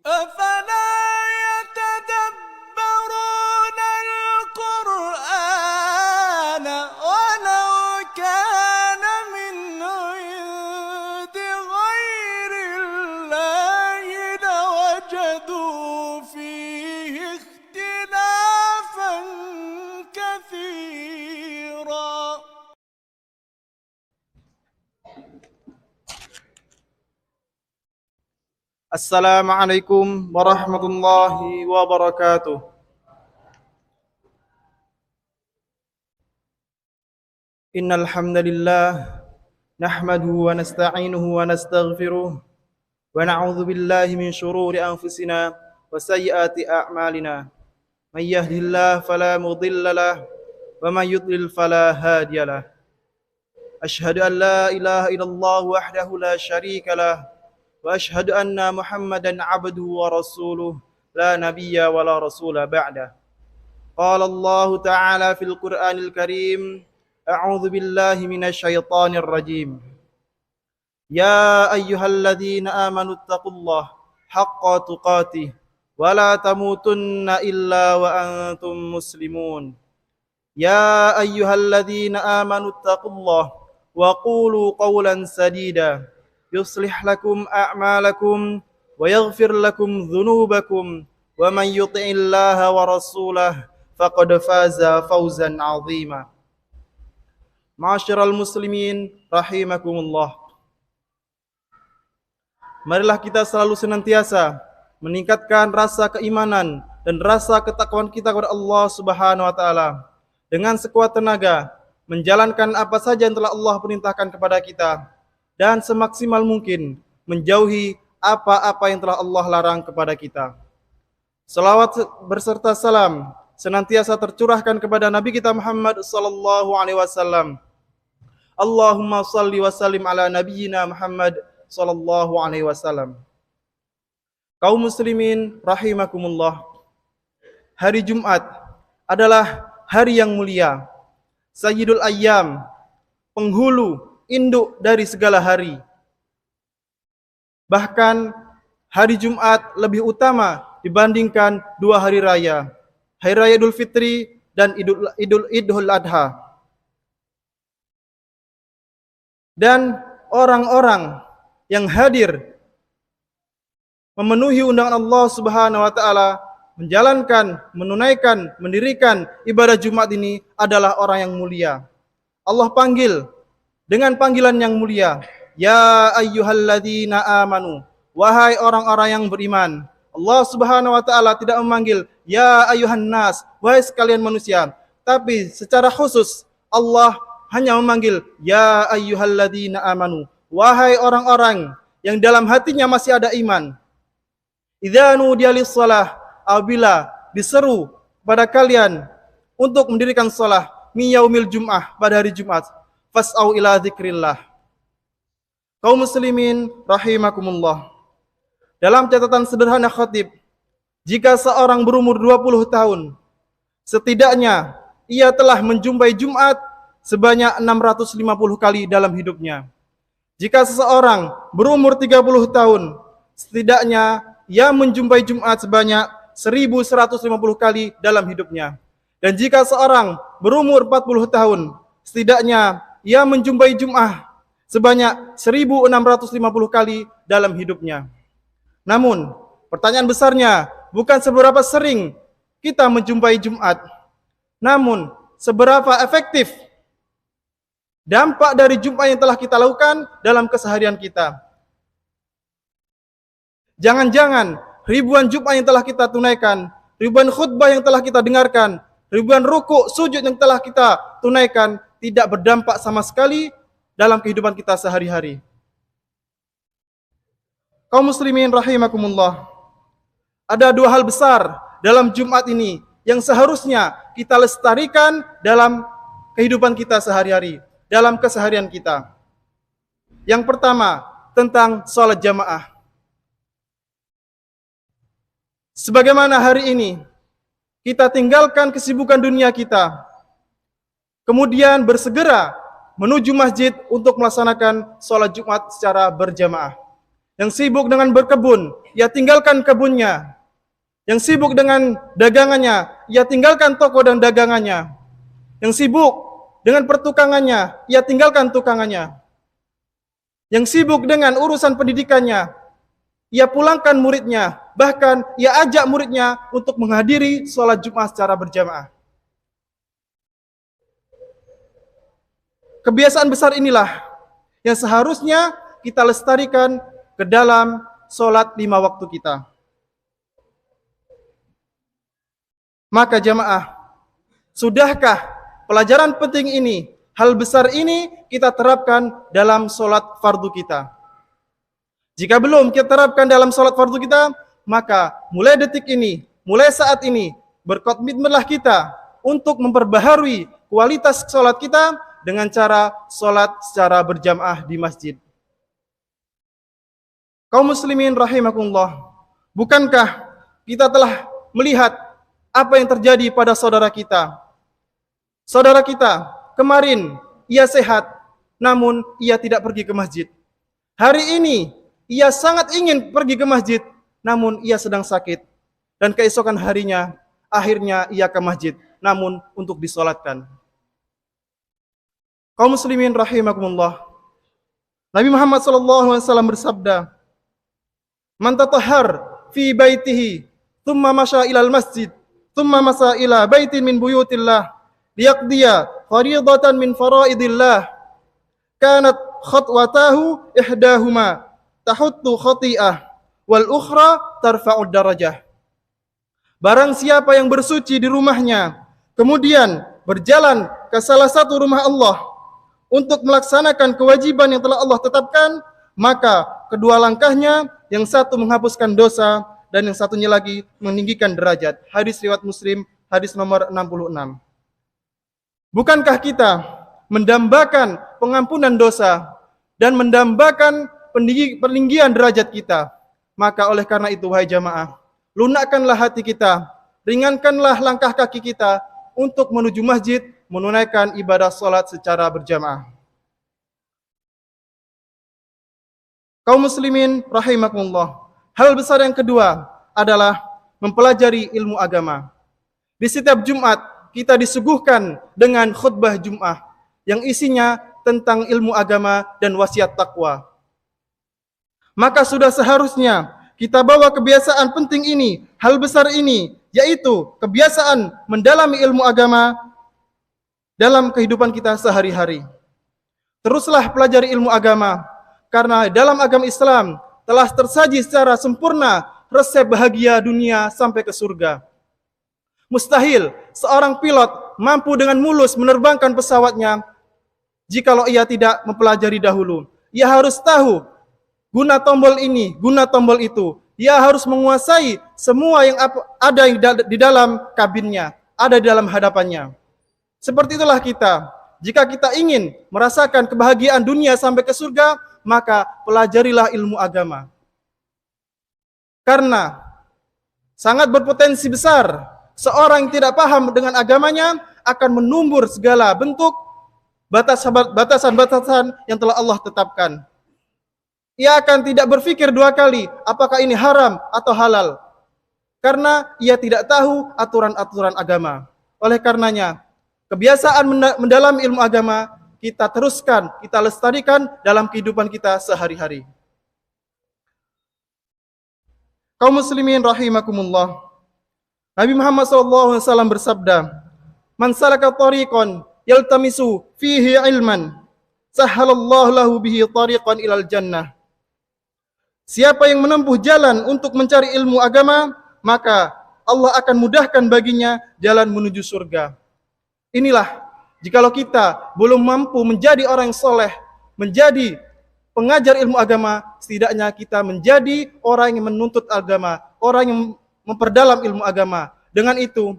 أفلا يتدبرون القرآن ولو كان من عند غير الله لوجدوا فيه اختلافا كثيرا. Assalamualaikum warahmatullahi wabarakatuh. Innal hamdalillah nahmaduhu wa nasta'inuhu wa nastaghfiruh wa na'udzu billahi min shururi anfusina wa sayyiati a'malina. May yahdihillahu fala mudilla lahu wa may yudlil fala hadiyalah. Asyhadu an la ilaha illallah wahdahu la syarika lah wa asyhadu anna Muhammadan abduhu wa rasuluh la nabiyya wa la rasula ba'dah. Qala Allah Ta'ala fil Qur'anil Karim, a'udzu billahi minasy syaithanir rajim. Ya ayyuhalladzina amanu taqullaha haqqa tuqatih wa la tamutunna illa wa antum muslimun. Ya ayyuhalladzina amanu taqullaha wa qulu qawlan sadida yuslih lakum a'malakum wa yaghfir lakum dhunubakum wa man yuti'illaha wa rasulahu faqad faza fawzan 'azima. Ma'asyiral muslimin rahimakumullah. Marilah kita selalu senantiasa meningkatkan rasa keimanan dan rasa ketakwaan kita kepada Allah Subhanahu wa taala dengan sekuat tenaga menjalankan apa saja yang telah Allah perintahkan kepada kita dan semaksimal mungkin menjauhi apa-apa yang telah Allah larang kepada kita. Salawat berserta salam senantiasa tercurahkan kepada Nabi kita Muhammad sallallahu alaihi wasallam. Allahumma salli wa sallim ala nabiyyina Muhammad sallallahu alaihi wasallam. Kaum muslimin rahimakumullah. Hari Jumat adalah hari yang mulia. Sayyidul ayyam, penghulu induk dari segala hari. Bahkan hari Jumat lebih utama dibandingkan dua hari raya. Hari Raya Idul Fitri dan Idul Adha. Dan orang-orang yang hadir memenuhi undangan Allah Subhanahu wa taala, menjalankan, menunaikan, mendirikan ibadah Jumat ini adalah orang yang mulia. Allah panggil dengan panggilan yang mulia, ya ayyuhalladzina amanu, wahai orang-orang yang beriman. Allah Subhanahu wa taala tidak memanggil ya ayyuhan nas, wahai sekalian manusia, tapi secara khusus Allah hanya memanggil ya ayyuhalladzina amanu, wahai orang-orang yang dalam hatinya masih ada iman. Idza nudiya lis-shalah, apabila diseru pada kalian untuk mendirikan shalah mi yaumil jum'ah, pada hari Jumat, fas'au ila dzikrillah. Kaum muslimin rahimakumullah. Dalam catatan sederhana khatib, jika seorang berumur 20 tahun, setidaknya ia telah menjumpai Jumat sebanyak 650 kali dalam hidupnya. Jika seseorang berumur 30 tahun, setidaknya ia menjumpai Jumat sebanyak 1150 kali dalam hidupnya. Dan jika seorang berumur 40 tahun, setidaknya ia menjumpai Jumat sebanyak 1650 kali dalam hidupnya. Namun, pertanyaan besarnya bukan seberapa sering kita menjumpai Jumat, namun seberapa efektif dampak dari Jumat yang telah kita lakukan dalam keseharian kita. Jangan-jangan ribuan Jumat yang telah kita tunaikan, ribuan khutbah yang telah kita dengarkan, ribuan rukuk, sujud yang telah kita tunaikan tidak berdampak sama sekali dalam kehidupan kita sehari-hari. Kaum muslimin rahimakumullah. Ada dua hal besar dalam Jumat ini yang seharusnya kita lestarikan dalam kehidupan kita sehari-hari, dalam keseharian kita. Yang pertama, tentang salat jamaah. Sebagaimana hari ini kita tinggalkan kesibukan dunia kita, kemudian bersegera menuju masjid untuk melaksanakan sholat Jumat secara berjamaah. Yang sibuk dengan berkebun, ia tinggalkan kebunnya. Yang sibuk dengan dagangannya, ia tinggalkan toko dan dagangannya. Yang sibuk dengan pertukangannya, ia tinggalkan tukangannya. Yang sibuk dengan urusan pendidikannya, ia pulangkan muridnya. Bahkan ia ajak muridnya untuk menghadiri sholat Jumat secara berjamaah. Kebiasaan besar inilah yang seharusnya kita lestarikan ke dalam sholat 5 waktu kita. Maka jamaah, sudahkah pelajaran penting ini, hal besar ini kita terapkan dalam sholat fardu kita? Jika belum kita terapkan dalam sholat fardu kita, maka mulai detik ini, mulai saat ini, berkomitmenlah kita untuk memperbaharui kualitas sholat kita dengan cara sholat secara berjamaah di masjid. Kaum muslimin rahimakumullah, bukankah kita telah melihat apa yang terjadi pada saudara kita? Saudara kita kemarin ia sehat, namun ia tidak pergi ke masjid. Hari ini ia sangat ingin pergi ke masjid, namun ia sedang sakit. Dan keesokan harinya, akhirnya ia ke masjid, namun untuk disolatkan. Kaum muslimin rahimakumullah, Nabi Muhammad SAW bersabda, "Man tatahhar fi baitihi, thumma masya ilal masjid, thumma masa ila baitin min buyutillah, liyaqdiya fariidatan min faraidillah, kanat khatwatahu ihdahuma tahuttu khati'ah, wal ukhra tarfa'ud darajah." Barang siapa yang bersuci di rumahnya, kemudian berjalan ke salah satu rumah Allah untuk melaksanakan kewajiban yang telah Allah tetapkan, maka kedua langkahnya, yang satu menghapuskan dosa dan yang satunya lagi meninggikan derajat. Hadis riwayat Muslim, hadis nomor 66. Bukankah kita mendambakan pengampunan dosa dan mendambakan peninggian derajat kita? Maka oleh karena itu, wahai jamaah, lunakkanlah hati kita, ringankanlah langkah kaki kita untuk menuju masjid, menunaikan ibadah salat secara berjamaah. Kaum muslimin rahimakumullah, hal besar yang kedua adalah mempelajari ilmu agama. Di setiap Jumat kita disuguhkan dengan khutbah Jumat yang isinya tentang ilmu agama dan wasiat takwa. Maka sudah seharusnya kita bawa kebiasaan penting ini, hal besar ini, yaitu kebiasaan mendalami ilmu agama dalam kehidupan kita sehari-hari. Teruslah pelajari ilmu agama, karena dalam agama Islam telah tersaji secara sempurna resep bahagia dunia sampai ke surga. Mustahil seorang pilot mampu dengan mulus menerbangkan pesawatnya jikalau ia tidak mempelajari dahulu. Ia harus tahu guna tombol ini, guna tombol itu. Ia harus menguasai semua yang ada di dalam kabinnya, ada di dalam hadapannya. Seperti itulah kita. Jika kita ingin merasakan kebahagiaan dunia sampai ke surga, maka pelajarilah ilmu agama. Karena sangat berpotensi besar seorang yang tidak paham dengan agamanya akan menumbur segala bentuk batasan-batasan yang telah Allah tetapkan. Ia akan tidak berpikir dua kali apakah ini haram atau halal, karena ia tidak tahu aturan-aturan agama. Oleh karenanya, kebiasaan mendalami ilmu agama kita teruskan, kita lestarikan dalam kehidupan kita sehari-hari. Kaum muslimin rahimakumullah, Nabi Muhammad SAW bersabda, "Man salaka tariqan yaltamisu fihi ilman, sahhalallahu lahu bihi tariqan ilal jannah." Siapa yang menempuh jalan untuk mencari ilmu agama, maka Allah akan mudahkan baginya jalan menuju surga. Inilah, jikalau kita belum mampu menjadi orang yang soleh, menjadi pengajar ilmu agama, setidaknya kita menjadi orang yang menuntut agama, orang yang memperdalam ilmu agama. Dengan itu,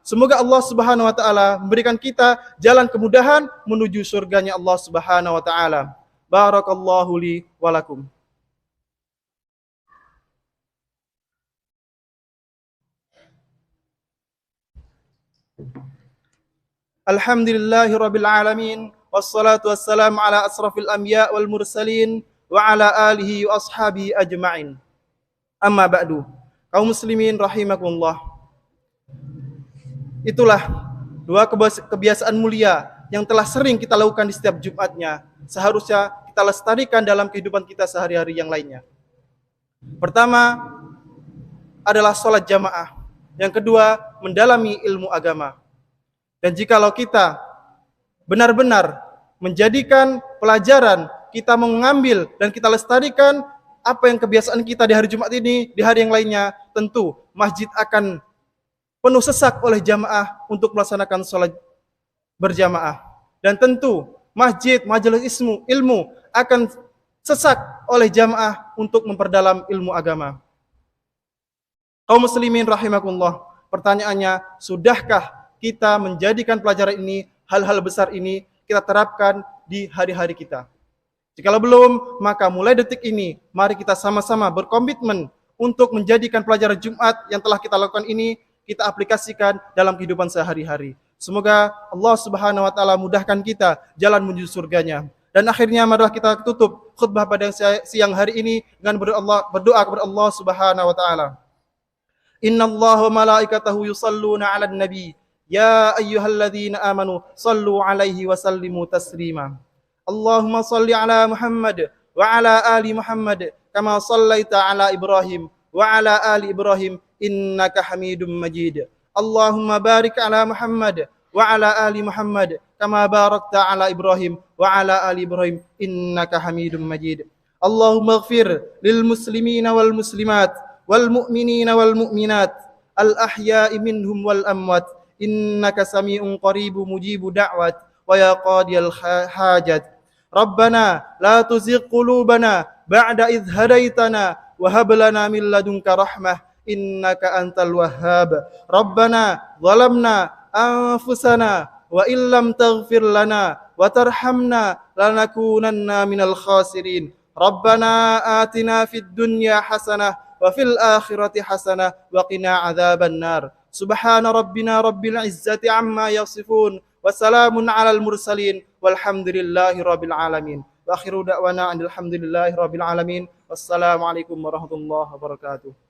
semoga Allah Subhanahu wa taala memberikan kita jalan kemudahan menuju surganya Allah Subhanahu wa taala. Barakallahu li wa lakum. Alhamdulillahi rabbil alamin, wassalatu wassalamu ala asrafil anbiya wal mursalin, wa ala alihi wa ashabihi ajma'in. Amma ba'du. Kaum muslimin rahimakumullah. Itulah dua kebiasaan mulia yang telah sering kita lakukan di setiap Jumatnya. Seharusnya kita lestarikan dalam kehidupan kita sehari-hari yang lainnya. Pertama adalah sholat jamaah. Yang kedua, mendalami ilmu agama. Dan jikalau kita benar-benar menjadikan pelajaran, kita mengambil dan kita lestarikan apa yang kebiasaan kita di hari Jumat ini, di hari yang lainnya, tentu masjid akan penuh sesak oleh jamaah untuk melaksanakan sholat berjamaah. Dan tentu masjid, majelis ilmu akan sesak oleh jamaah untuk memperdalam ilmu agama. Kaum muslimin rahimakumullah, pertanyaannya, sudahkah kita menjadikan pelajaran ini, hal-hal besar ini, kita terapkan di hari-hari kita? Jikalau belum, maka mulai detik ini, mari kita sama-sama berkomitmen untuk menjadikan pelajaran Jumat yang telah kita lakukan ini, kita aplikasikan dalam kehidupan sehari-hari. Semoga Allah Subhanahu wa taala mudahkan kita jalan menuju surganya. Dan akhirnya marilah kita tutup khutbah pada siang hari ini dengan berdoa kepada Allah Subhanahu wa taala. Innallaha wa malaikatahu yusalluna 'alan nabi ya ayyuhalladzina amanu sallu 'alaihi wa sallimu taslima. Allahumma salli 'ala Muhammad wa 'ala ali Muhammad kama sallaita 'ala Ibrahim wa 'ala ali Ibrahim innaka Hamidum Majid. Allahumma barik 'ala Muhammad wa 'ala ali Muhammad kama barakta 'ala Ibrahim wa 'ala ali Ibrahim innaka Hamidum Majid. Allahumma ighfir lil muslimina wal muslimat wal mu'minina wal mu'minat al ahya'i minhum wal amwat innaka sami'un qaribu mujibu da'wat wa ya qadiyal hajat. Rabbana la tuzigh qulubana ba'da idh hadaitana wa hab lana min ladunka rahmah innaka antal wahhab. Rabbana zalamna anfusana wa illam taghfir lana wa tarhamna lanakunanna minal khasirin. Rabbana atina fid dunya hasanah wa fil akhirati hasanah wa qina adzaban nar. Subhana rabbina rabbil izzati amma yasifun wa salamun alal mursalin walhamdulillahi rabbil alamin. Wa akhiru da'wana alhamdulillahi rabbil alamin. Wassalamu alaikum warahmatullahi wabarakatuh.